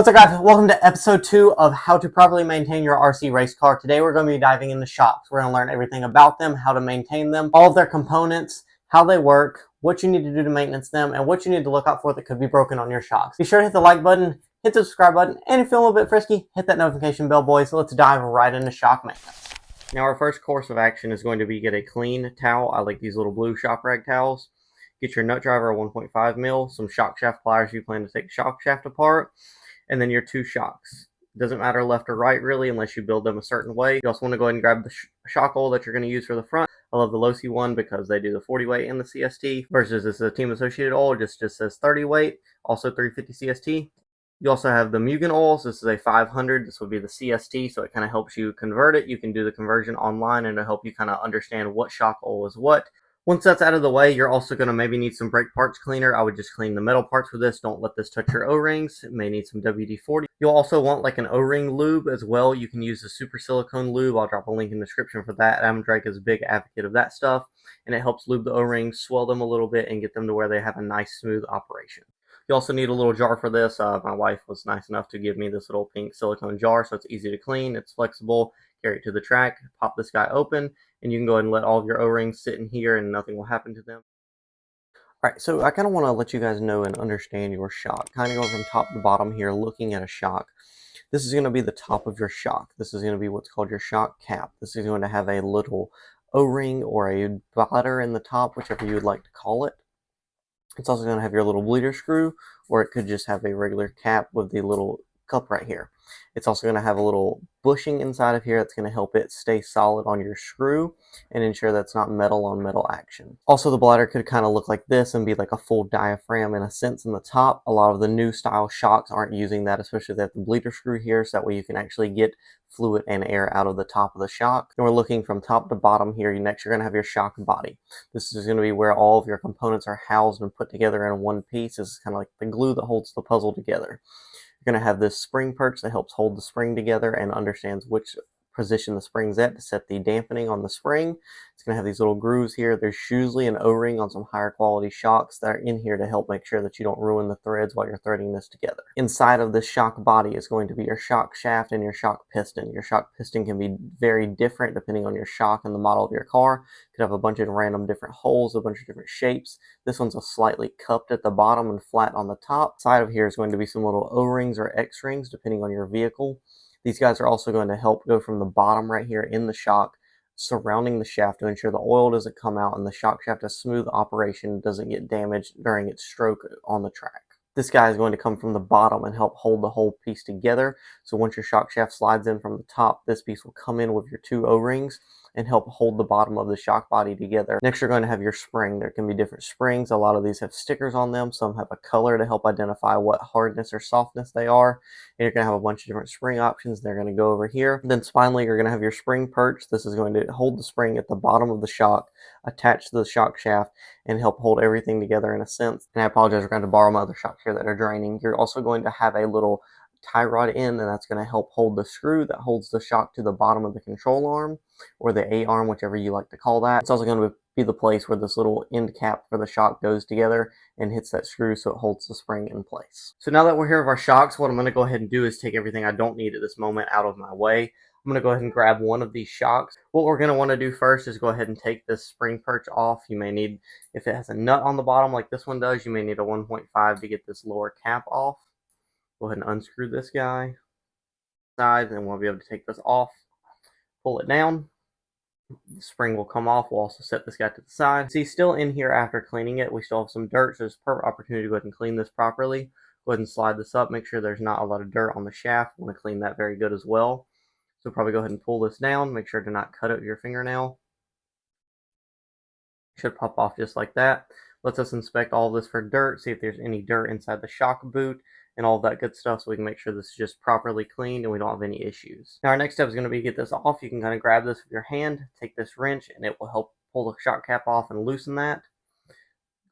What's up, guys? Welcome to episode 2 of how to properly maintain your RC race car. Today we're going to be diving into shocks. We're going to learn everything about them, how to maintain them, all of their components, how they work, what you need to do to maintenance them, and what you need to look out for that could be broken on your shocks. Be sure to hit the like button, hit the subscribe button, and if you feel a little bit frisky, hit that notification bell, boys. So let's dive right into shock maintenance. Now our first course of action is going to be get a clean towel. I like these little blue shop rag towels. Get your nut driver 1.5 mil, some shock shaft pliers if you plan to take the shock shaft apart, and then your two shocks. It doesn't matter left or right really unless you build them a certain way. You also want to go ahead and grab the shock hole that you're going to use for the front. I love the Losi one because they do the 40 weight and the CST versus this is a team associated oil, just says 30 weight, also 350 CST. You also have the Mugen oils. This is a 500. This would be the CST, so it kind of helps you convert it. You can do the conversion online and it'll help you kind of understand what shock oil is what. Once that's out of the way, you're also going to maybe need some brake parts cleaner. I would just clean the metal parts with this. Don't let this touch your O-rings. It may need some WD-40. You'll also want like an O-ring lube as well. You can use the super silicone lube. I'll drop a link in the description for that. Adam Drake is a big advocate of that stuff, and it helps lube the O-rings, swell them a little bit, and get them to where they have a nice, smooth operation. You also need a little jar for this. My wife was nice enough to give me this little pink silicone jar, so it's easy to clean. It's flexible. Carry it to the track, pop this guy open, and you can go ahead and let all of your O-rings sit in here and nothing will happen to them. Alright, so I kind of want to let you guys know and understand your shock. Kind of going from top to bottom here, looking at a shock. This is going to be the top of your shock. This is going to be what's called your shock cap. This is going to have a little O-ring or a bladder in the top, whichever you would like to call it. It's also going to have your little bleeder screw, or it could just have a regular cap with the little cup right here. It's also going to have a little bushing inside of here that's going to help it stay solid on your screw and ensure that's not metal on metal action. Also, the bladder could kind of look like this and be like a full diaphragm in a sense in the top. A lot of the new style shocks aren't using that, especially if they have the bleeder screw here, so that way you can actually get fluid and air out of the top of the shock. And we're looking from top to bottom here. Next, you're going to have your shock body. This is going to be where all of your components are housed and put together in one piece. This is kind of like the glue that holds the puzzle together. You're going to have this spring perch that helps hold the spring together and understands which position the spring's at to set the dampening on the spring. It's going to have these little grooves here. There's usually an O-ring on some higher quality shocks that are in here to help make sure that you don't ruin the threads while you're threading this together. Inside of this shock body is going to be your shock shaft and your shock piston. Your shock piston can be very different depending on your shock and the model of your car. It could have a bunch of random different holes, a bunch of different shapes. This one's a slightly cupped at the bottom and flat on the top. Side of here is going to be some little O-rings or X-rings depending on your vehicle. These guys are also going to help go from the bottom right here in the shock, surrounding the shaft to ensure the oil doesn't come out and the shock shaft has smooth operation, doesn't get damaged during its stroke on the track. This guy is going to come from the bottom and help hold the whole piece together. So once your shock shaft slides in from the top, this piece will come in with your two O-rings and help hold the bottom of the shock body together. Next, you're going to have your spring. There can be different springs. A lot of these have stickers on them. Some have a color to help identify what hardness or softness they are. And you're going to have a bunch of different spring options. They're going to go over here. Then finally, you're going to have your spring perch. This is going to hold the spring at the bottom of the shock, attached to the shock shaft, and help hold everything together in a sense. And I apologize, we're going to borrow my other shocks here that are draining. You're also going to have a little tie rod in, and that's going to help hold the screw that holds the shock to the bottom of the control arm, or the A arm, whichever you like to call that. It's also going to be the place where this little end cap for the shock goes together and hits that screw so it holds the spring in place. So now that we're here with our shocks, what I'm going to go ahead and do is take everything I don't need at this moment out of my way. I'm going to go ahead and grab one of these shocks. What we're going to want to do first is go ahead and take this spring perch off. You may need, if it has a nut on the bottom like this one does, you may need a 1.5 to get this lower cap off. Go ahead and unscrew this guy side, and we'll be able to take this off, pull it down. The spring will come off. We'll also set this guy to the side. See, still in here after cleaning it, we still have some dirt, so it's a perfect opportunity to go ahead and clean this properly. Go ahead and slide this up. Make sure there's not a lot of dirt on the shaft. We want to clean that very good as well. So probably go ahead and pull this down. Make sure to not cut it with your fingernail. Should pop off just like that. Lets us inspect all this for dirt, see if there's any dirt inside the shock boot and all that good stuff, so we can make sure this is just properly cleaned and we don't have any issues. Now our next step is going to be get this off. You can kind of grab this with your hand, take this wrench, and it will help pull the shock cap off and loosen that.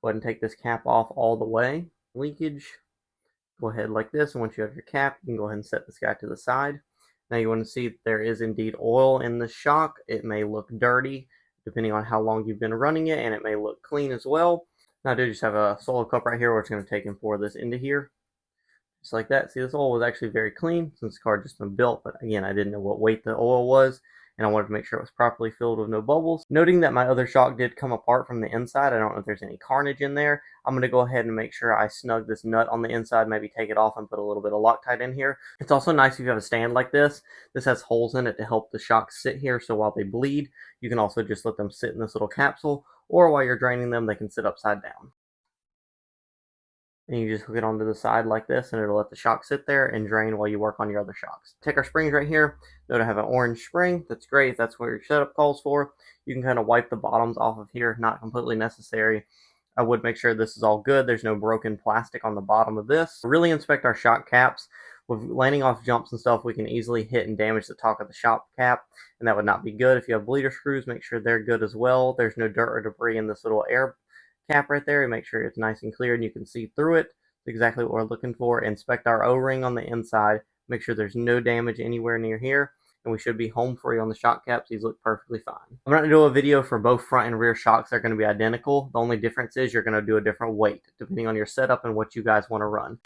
Go ahead and take this cap off all the way. Leakage. Go ahead like this, and once you have your cap, you can go ahead and set this guy to the side. Now you want to see if there is indeed oil in the shock. It may look dirty depending on how long you've been running it, and it may look clean as well. Now I do just have a solo cup right here where it's going to take and pour this into here. Just like that. See, this oil was actually very clean since the car had just been built, but again, I didn't know what weight the oil was, and I wanted to make sure it was properly filled with no bubbles. Noting that my other shock did come apart from the inside, I don't know if there's any carnage in there. I'm going to go ahead and make sure I snug this nut on the inside, maybe take it off and put a little bit of Loctite in here. It's also nice if you have a stand like this. This has holes in it to help the shocks sit here, so while they bleed, you can also just let them sit in this little capsule, or while you're draining them, they can sit upside down. And you just hook it onto the side like this, and it'll let the shock sit there and drain while you work on your other shocks. Take our springs right here. Note I have an orange spring. That's great. That's what your setup calls for. You can kind of wipe the bottoms off of here. Not completely necessary. I would make sure this is all good. There's no broken plastic on the bottom of this. Really inspect our shock caps. With landing off jumps and stuff, we can easily hit and damage the top of the shock cap, and that would not be good. If you have bleeder screws, make sure they're good as well. There's no dirt or debris in this little air cap right there, and make sure it's nice and clear and you can see through it. It's exactly what we're looking for. Inspect our O-ring on the inside. Make sure there's no damage anywhere near here, and we should be home free on the shock caps. These look perfectly fine. I'm going to do a video for both front and rear shocks. They're going to be identical. The only difference is you're going to do a different weight depending on your setup and what you guys want to run.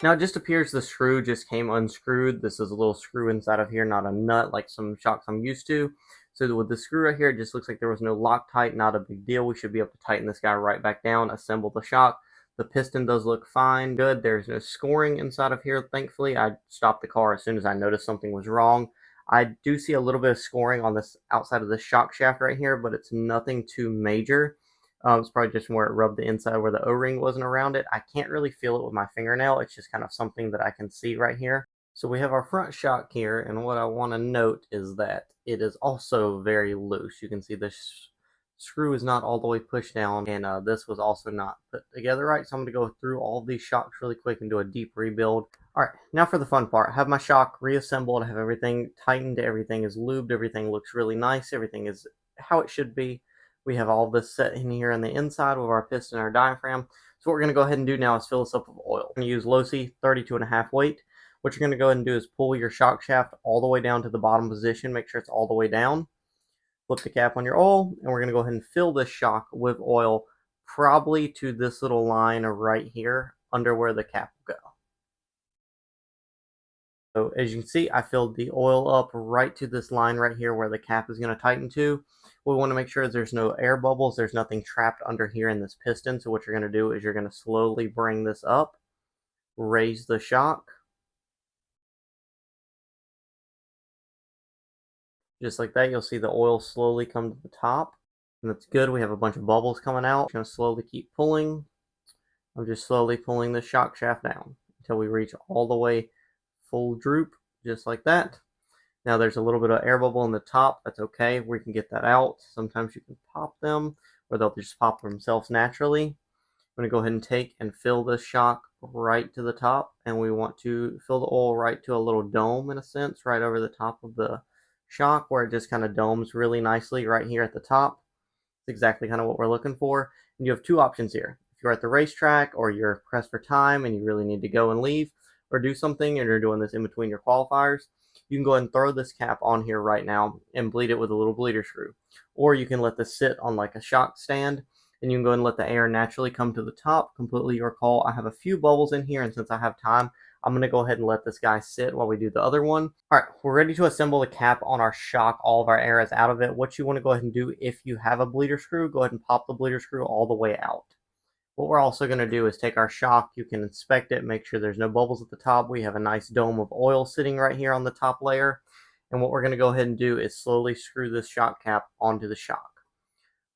Now it just appears the screw just came unscrewed. This is a little screw inside of here, not a nut like some shocks I'm used to. So with the screw right here, it just looks like there was no Loctite. Not a big deal. We should be able to tighten this guy right back down, assemble the shock. The piston does look fine, good. There's no scoring inside of here, thankfully. I stopped the car as soon as I noticed something was wrong. I do see a little bit of scoring on this outside of the shock shaft right here, but it's nothing too major. It's probably just where it rubbed the inside where the O-ring wasn't around it. I can't really feel it with my fingernail. It's just kind of something that I can see right here. So we have our front shock here, and what I want to note is that it is also very loose. You can see this screw is not all the way pushed down, and this was also not put together right. So I'm going to go through all of these shocks really quick and do a deep rebuild. Alright, now for the fun part. I have my shock reassembled. I have everything tightened. Everything is lubed. Everything looks really nice. Everything is how it should be. We have all this set in here on the inside with our piston and our diaphragm. So what we're going to go ahead and do now is fill this up with oil. I'm going to use Losi 32.5 weight. What you're going to go ahead and do is pull your shock shaft all the way down to the bottom position. Make sure it's all the way down. Flip the cap on your oil, and we're going to go ahead and fill this shock with oil, probably to this little line right here under where the cap will go. So as you can see, I filled the oil up right to this line right here where the cap is going to tighten to. What we want to make sure is there's no air bubbles. There's nothing trapped under here in this piston. So what you're going to do is you're going to slowly bring this up, raise the shock. Just like that, you'll see the oil slowly come to the top. And that's good. We have a bunch of bubbles coming out. I'm going to slowly keep pulling. I'm just slowly pulling the shock shaft down until we reach all the way full droop, just like that. Now there's a little bit of air bubble in the top. That's okay. We can get that out. Sometimes you can pop them, or they'll just pop themselves naturally. I'm going to go ahead and take and fill this shock right to the top, and we want to fill the oil right to a little dome in a sense, right over the top of the shock where it just kind of domes really nicely right here at the top. It's exactly kind of what we're looking for. And you have two options here. If you're at the racetrack or you're pressed for time and you really need to go and leave or do something and you're doing this in between your qualifiers, you can go ahead and throw this cap on here right now and bleed it with a little bleeder screw. Or you can let this sit on like a shock stand, and you can go ahead and let the air naturally come to the top. Completely your call. I have a few bubbles in here, and since I have time, I'm going to go ahead and let this guy sit while we do the other one. Alright, we're ready to assemble the cap on our shock. All of our air is out of it. What you want to go ahead and do, if you have a bleeder screw, go ahead and pop the bleeder screw all the way out. What we're also going to do is take our shock. You can inspect it, make sure there's no bubbles at the top. We have a nice dome of oil sitting right here on the top layer. And what we're going to go ahead and do is slowly screw this shock cap onto the shock.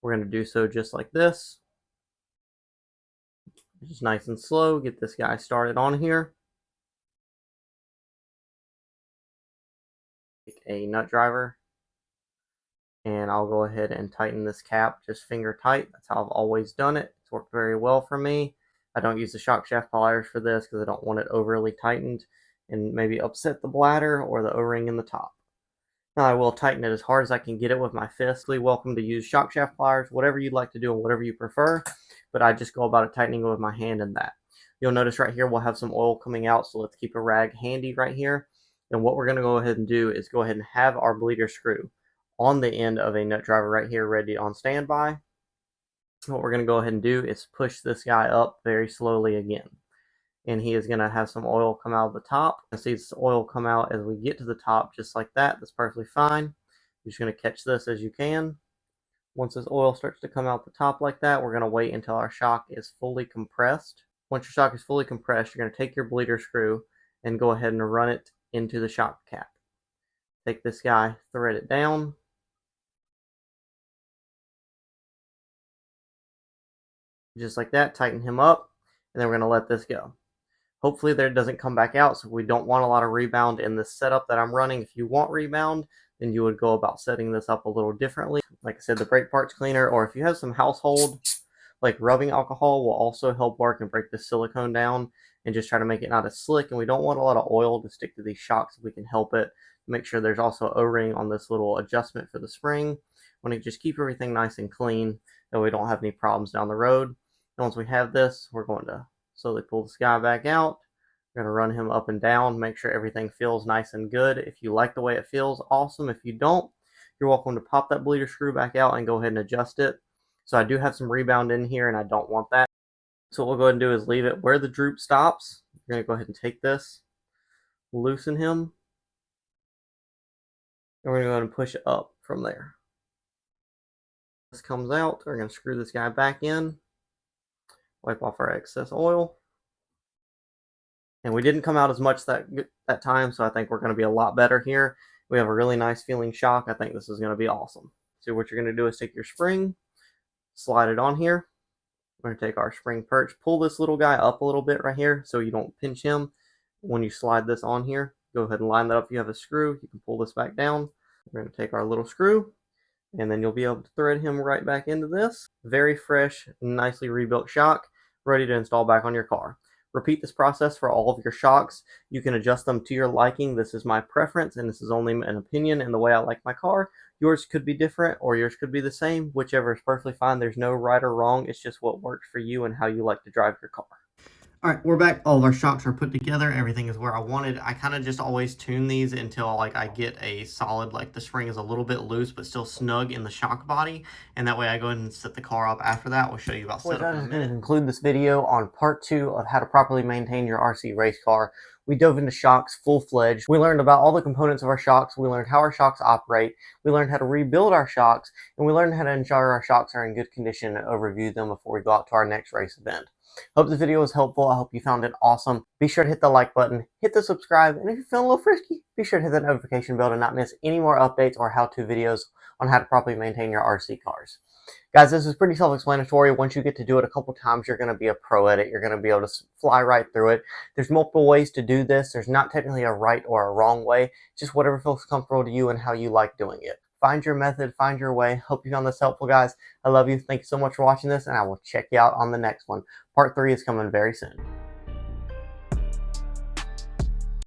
We're going to do so just like this. Just nice and slow. Get this guy started on here. Take a nut driver, and I'll go ahead and tighten this cap just finger tight. That's how I've always done it. It's worked very well for me. I don't use the shock shaft pliers for this because I don't want it overly tightened and maybe upset the bladder or the O-ring in the top. Now I will tighten it as hard as I can get it with my fist. You're welcome to use shock shaft pliers, whatever you'd like to do and whatever you prefer, but I just go about it tightening it with my hand and that. You'll notice right here we'll have some oil coming out, so let's keep a rag handy right here. And what we're going to go ahead and do is go ahead and have our bleeder screw. on the end of a nut driver right here, ready on standby. What we're going to go ahead and do is push this guy up very slowly again. And he is going to have some oil come out of the top. I see this oil come out as we get to the top, just like that. That's perfectly fine. You're just going to catch this as you can. Once this oil starts to come out the top like that, we're going to wait until our shock is fully compressed. Once your shock is fully compressed, you're going to take your bleeder screw and go ahead and run it into the shock cap. Take this guy, thread it down. Just like that, tighten him up, and then we're going to let this go. Hopefully there doesn't come back out, so we don't want a lot of rebound in this setup that I'm running. If you want rebound, then you would go about setting this up a little differently. Like I said, the brake parts cleaner, or if you have some household, like rubbing alcohol, will also help work and break the silicone down and just try to make it not as slick. And we don't want a lot of oil to stick to these shocks if we can help it. Make sure there's also O-ring on this little adjustment for the spring. We want to just keep everything nice and clean, so we don't have any problems down the road. And once we have this, we're going to slowly pull this guy back out. We're going to run him up and down, make sure everything feels nice and good. If you like the way it feels, awesome. If you don't, you're welcome to pop that bleeder screw back out and go ahead and adjust it. So I do have some rebound in here, and I don't want that. So what we'll go ahead and do is leave it where the droop stops. We're going to go ahead and take this, loosen him, and we're going to go ahead and push it up from there. This comes out. We're going to screw this guy back in, wipe off our excess oil. And we didn't come out as much that time, so I think we're going to be a lot better here. We have a really nice feeling shock. I think this is going to be awesome. So what you're going to do is take your spring, slide it on here. We're going to take our spring perch, pull this little guy up a little bit right here so you don't pinch him. When you slide this on here, go ahead and line that up. If you have a screw, you can pull this back down. We're going to take our little screw, and then you'll be able to thread him right back into this. Very fresh, nicely rebuilt shock, ready to install back on your car. Repeat this process for all of your shocks. You can adjust them to your liking. This is my preference, and this is only an opinion and the way I like my car. Yours could be different, or yours could be the same. Whichever is perfectly fine. There's no right or wrong. It's just what works for you and how you like to drive your car. All right, we're back. All of our shocks are put together. Everything is where I wanted. I kind of just always tune these until like I get a solid, like the spring is a little bit loose but still snug in the shock body, and that way I go ahead and set the car up after that. We'll show you about setup in a minute. I'm going to conclude this video on part 2 of how to properly maintain your RC race car. We dove into shocks full-fledged. We learned about all the components of our shocks. We learned how our shocks operate. We learned how to rebuild our shocks, and we learned how to ensure our shocks are in good condition and overview them before we go out to our next race event. Hope this video was helpful. I hope you found it awesome. Be sure to hit the like button, hit the subscribe, and if you're feeling a little frisky, be sure to hit that notification bell to not miss any more updates or how-to videos on how to properly maintain your RC cars. Guys, this is pretty self-explanatory. Once you get to do it a couple times, you're going to be a pro at it. You're going to be able to fly right through it. There's multiple ways to do this. There's not technically a right or a wrong way. Just whatever feels comfortable to you and how you like doing it. Find your method, find your way. Hope you found this helpful, guys. I love you. Thank you so much for watching this, and I will check you out on the next one. Part 3 is coming very soon.